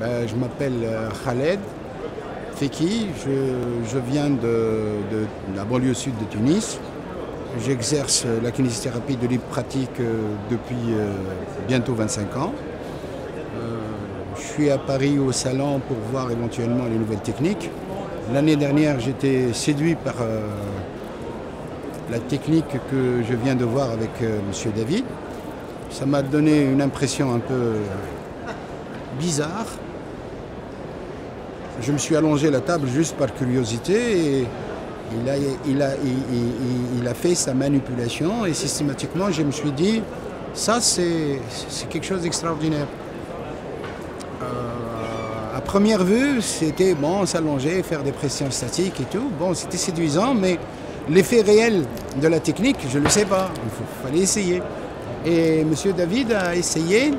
Je m'appelle Khaled Feki, je viens de la banlieue sud de Tunis. J'exerce la kinésithérapie de libre pratique depuis bientôt 25 ans. Je suis à Paris au salon pour voir éventuellement les nouvelles techniques. L'année dernière, j'étais séduit par la technique que je viens de voir avec M. David. Ça m'a donné une impression un peu bizarre. Je me suis allongé la table juste par curiosité et il a fait sa manipulation et systématiquement je me suis dit ça c'est quelque chose d'extraordinaire. À première vue c'était bon, s'allonger, faire des pressions statiques et tout, bon c'était séduisant mais l'effet réel de la technique je ne le sais pas, il fallait essayer. Et M. David a essayé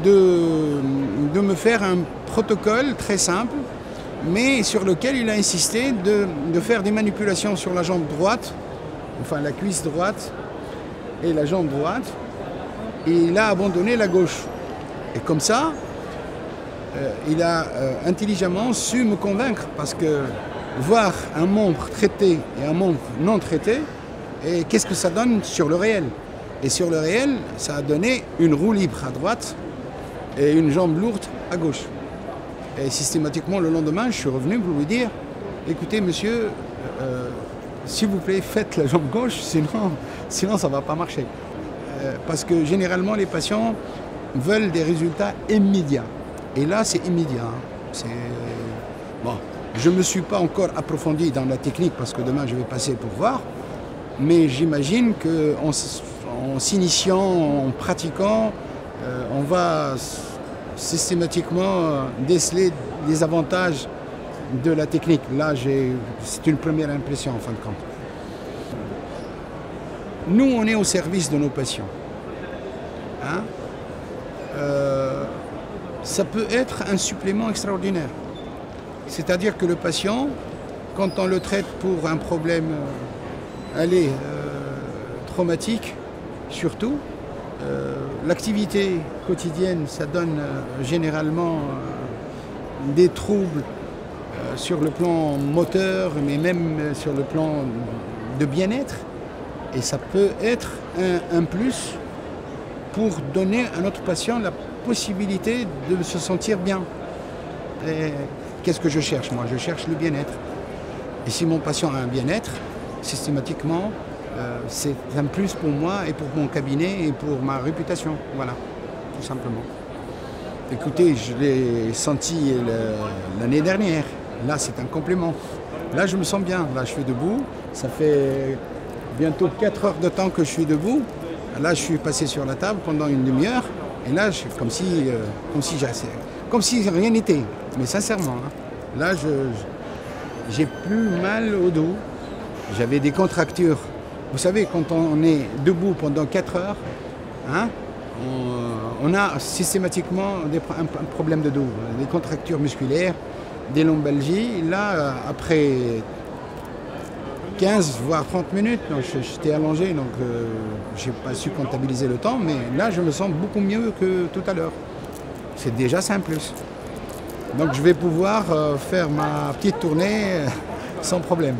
de me faire un protocole très simple, mais sur lequel il a insisté de faire des manipulations sur la jambe droite, enfin la cuisse droite et la jambe droite, et il a abandonné la gauche. Et comme ça, il a intelligemment su me convaincre, parce que voir un membre traité et un membre non traité, et qu'est-ce que ça donne sur le réel? Et sur le réel, ça a donné une roue libre à droite et une jambe lourde à gauche. Et systématiquement, le lendemain, je suis revenu pour lui dire « Écoutez, monsieur, s'il vous plaît, faites la jambe gauche, sinon ça ne va pas marcher. » Parce que généralement, les patients veulent des résultats immédiats. Et là, c'est immédiat. Bon, je ne me suis pas encore approfondi dans la technique parce que demain, je vais passer pour voir. Mais j'imagine qu'en s'initiant, en pratiquant, on va systématiquement déceler les avantages de la technique. Là, c'est une première impression en fin de compte. Nous, on est au service de nos patients. Hein? Ça peut être un supplément extraordinaire. C'est-à-dire que le patient, quand on le traite pour un problème traumatique, surtout, l'activité quotidienne, ça donne généralement des troubles sur le plan moteur, mais même sur le plan de bien-être. Et ça peut être un plus pour donner à notre patient la possibilité de se sentir bien. Qu'est-ce que je cherche, moi? Je cherche le bien-être. Et si mon patient a un bien-être, systématiquement, c'est un plus pour moi et pour mon cabinet et pour ma réputation. Voilà, tout simplement. Écoutez, je l'ai senti l'année dernière. Là, c'est un complément. Là, je me sens bien. Là, je suis debout. Ça fait bientôt 4 heures de temps que je suis debout. Là, je suis passé sur la table pendant une demi-heure. Et là, je, comme si rien n'était. Mais sincèrement, hein, là, j'ai plus mal au dos. J'avais des contractures. Vous savez, quand on est debout pendant 4 heures, hein, on a systématiquement un problème de dos, des contractures musculaires, des lombalgies. Là, après 15 voire 30 minutes, j'étais allongé, donc je n'ai pas su comptabiliser le temps, mais là, je me sens beaucoup mieux que tout à l'heure. C'est déjà ça un plus. Donc je vais pouvoir faire ma petite tournée sans problème.